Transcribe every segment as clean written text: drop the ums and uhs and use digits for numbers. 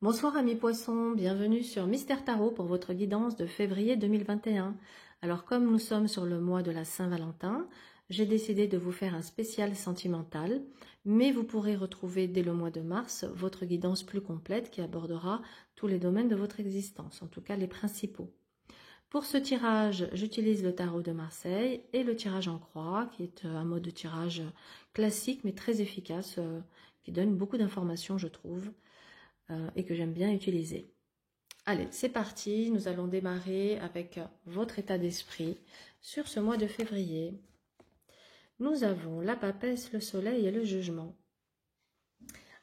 Bonsoir amis poissons, bienvenue sur Mystère Tarot pour votre guidance de février 2021. Alors comme nous sommes sur le mois de la Saint-Valentin, j'ai décidé de vous faire un spécial sentimental, mais vous pourrez retrouver dès le mois de mars votre guidance plus complète qui abordera tous les domaines de votre existence, en tout cas les principaux. Pour ce tirage, j'utilise le tarot de Marseille et le tirage en croix, qui est un mode de tirage classique mais très efficace, qui donne beaucoup d'informations je trouve. Et que j'aime bien utiliser. Allez, c'est parti, nous allons démarrer avec votre état d'esprit sur ce mois de février. Nous avons la papesse, le soleil et le jugement.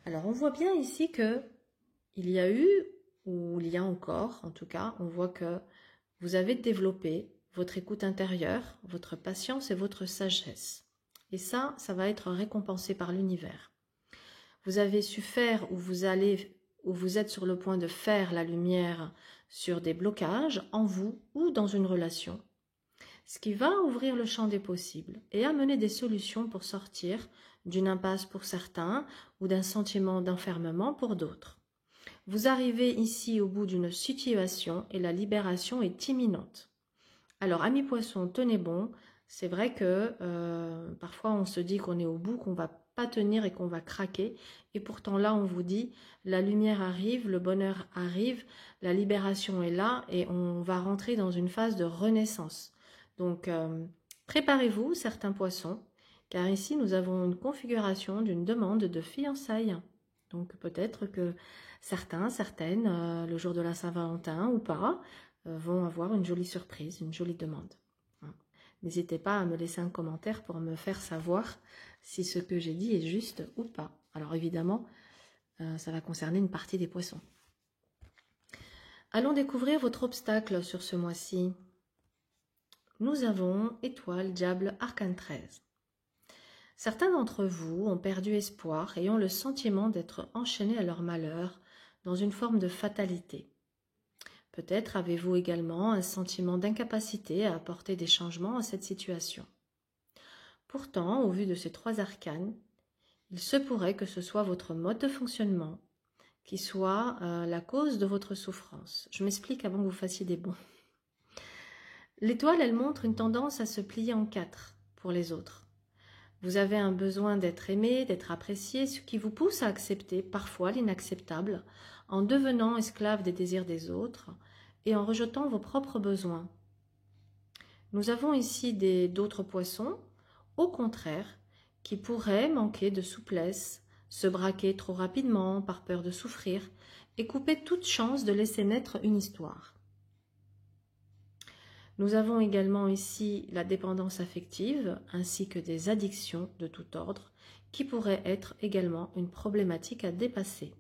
Alors, on voit bien ici que il y a eu, ou il y a encore, en tout cas, on voit que vous avez développé votre écoute intérieure, votre patience et votre sagesse. Et ça va être récompensé par l'univers. Vous avez su faire ou vous êtes sur le point de faire la lumière sur des blocages en vous ou dans une relation, ce qui va ouvrir le champ des possibles et amener des solutions pour sortir d'une impasse pour certains ou d'un sentiment d'enfermement pour d'autres. Vous arrivez ici au bout d'une situation et la libération est imminente. Alors, amis poissons, tenez bon, c'est vrai que parfois on se dit qu'on est au bout, qu'on va pas tenir et qu'on va craquer, et pourtant là on vous dit la lumière arrive, le bonheur arrive, la libération est là et on va rentrer dans une phase de renaissance. Donc préparez-vous certains poissons, car ici nous avons une configuration d'une demande de fiançailles. Donc peut-être que certaines, le jour de la Saint-Valentin ou pas, vont avoir une jolie surprise, une jolie demande. N'hésitez pas à me laisser un commentaire pour me faire savoir si ce que j'ai dit est juste ou pas. Alors évidemment, ça va concerner une partie des poissons. Allons découvrir votre obstacle sur ce mois-ci. Nous avons étoile, diable, arcane 13. Certains d'entre vous ont perdu espoir et ont le sentiment d'être enchaînés à leur malheur dans une forme de fatalité. Peut-être avez-vous également un sentiment d'incapacité à apporter des changements à cette situation. Pourtant, au vu de ces trois arcanes, il se pourrait que ce soit votre mode de fonctionnement qui soit la cause de votre souffrance. Je m'explique avant que vous fassiez des bons. L'étoile, elle montre une tendance à se plier en quatre pour les autres. Vous avez un besoin d'être aimé, d'être apprécié, ce qui vous pousse à accepter parfois l'inacceptable, en devenant esclave des désirs des autres et en rejetant vos propres besoins. Nous avons ici d'autres poissons, au contraire, qui pourraient manquer de souplesse, se braquer trop rapidement par peur de souffrir et couper toute chance de laisser naître une histoire. Nous avons également ici la dépendance affective ainsi que des addictions de tout ordre qui pourraient être également une problématique à dépasser.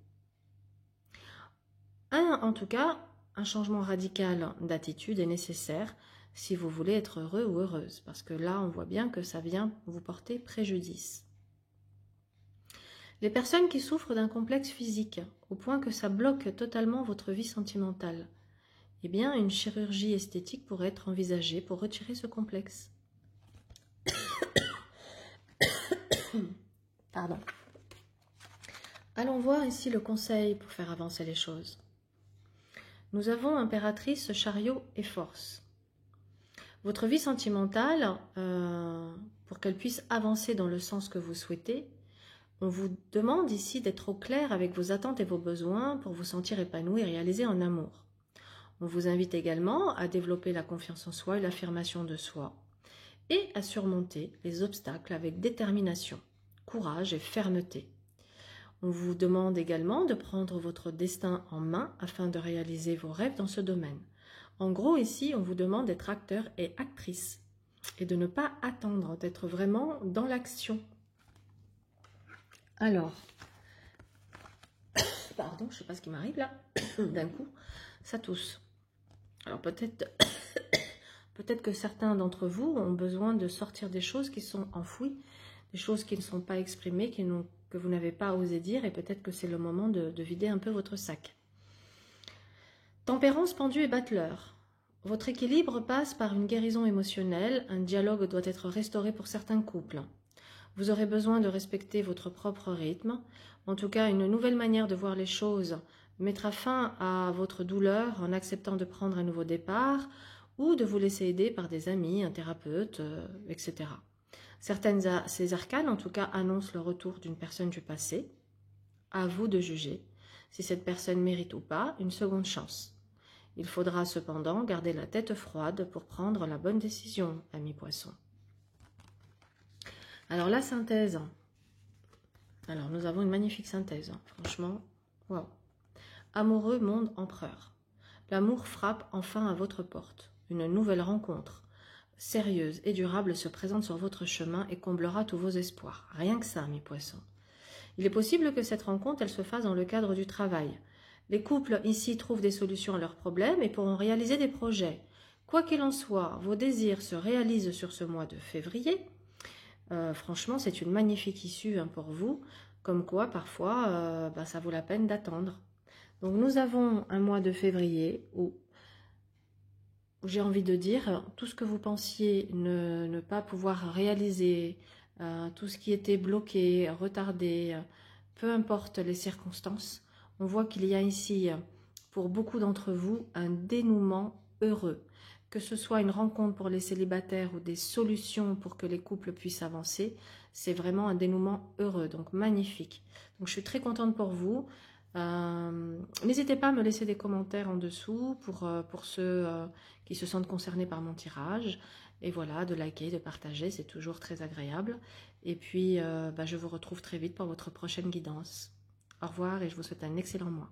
En tout cas, un changement radical d'attitude est nécessaire si vous voulez être heureux ou heureuse, parce que là, on voit bien que ça vient vous porter préjudice. Les personnes qui souffrent d'un complexe physique, au point que ça bloque totalement votre vie sentimentale, eh bien, une chirurgie esthétique pourrait être envisagée pour retirer ce complexe. Pardon. Allons voir ici le conseil pour faire avancer les choses. Nous avons impératrice, chariot et force. Votre vie sentimentale, pour qu'elle puisse avancer dans le sens que vous souhaitez, on vous demande ici d'être au clair avec vos attentes et vos besoins pour vous sentir épanoui et réalisé en amour. On vous invite également à développer la confiance en soi et l'affirmation de soi et à surmonter les obstacles avec détermination, courage et fermeté. On vous demande également de prendre votre destin en main afin de réaliser vos rêves dans ce domaine. En gros, ici, on vous demande d'être acteur et actrice et de ne pas attendre, d'être vraiment dans l'action. Alors, pardon, je ne sais pas ce qui m'arrive là, d'un coup, ça tousse. Alors peut-être que certains d'entre vous ont besoin de sortir des choses qui sont enfouies, des choses qui ne sont pas exprimées, que vous n'avez pas osé dire, et peut-être que c'est le moment de vider un peu votre sac. Tempérance, pendu et battleur. Votre équilibre passe par une guérison émotionnelle, un dialogue doit être restauré pour certains couples. Vous aurez besoin de respecter votre propre rythme, en tout cas une nouvelle manière de voir les choses mettra fin à votre douleur en acceptant de prendre un nouveau départ ou de vous laisser aider par des amis, un thérapeute, etc. Ces arcanes, en tout cas, annoncent le retour d'une personne du passé. À vous de juger si cette personne mérite ou pas une seconde chance. Il faudra cependant garder la tête froide pour prendre la bonne décision, ami poisson. Alors la synthèse. Alors nous avons une magnifique synthèse, franchement, waouh. Amoureux monde empereur. L'amour frappe enfin à votre porte. Une nouvelle rencontre sérieuse et durable se présente sur votre chemin et comblera tous vos espoirs. Rien que ça, mes poissons. Il est possible que cette rencontre, elle se fasse dans le cadre du travail. Les couples ici trouvent des solutions à leurs problèmes et pourront réaliser des projets. Quoi qu'il en soit, vos désirs se réalisent sur ce mois de février. Franchement, c'est une magnifique issue pour vous, comme quoi parfois ça vaut la peine d'attendre. Donc nous avons un mois de février où j'ai envie de dire tout ce que vous pensiez ne pas pouvoir réaliser, tout ce qui était bloqué, retardé, peu importe les circonstances, on voit qu'il y a ici pour beaucoup d'entre vous un dénouement heureux. Que ce soit une rencontre pour les célibataires ou des solutions pour que les couples puissent avancer, c'est vraiment un dénouement heureux, donc magnifique. Donc je suis très contente pour vous. N'hésitez pas à me laisser des commentaires en dessous pour ceux qui se sentent concernés par mon tirage. Et voilà, de liker, de partager, c'est toujours très agréable. Et puis, je vous retrouve très vite pour votre prochaine guidance. Au revoir et je vous souhaite un excellent mois.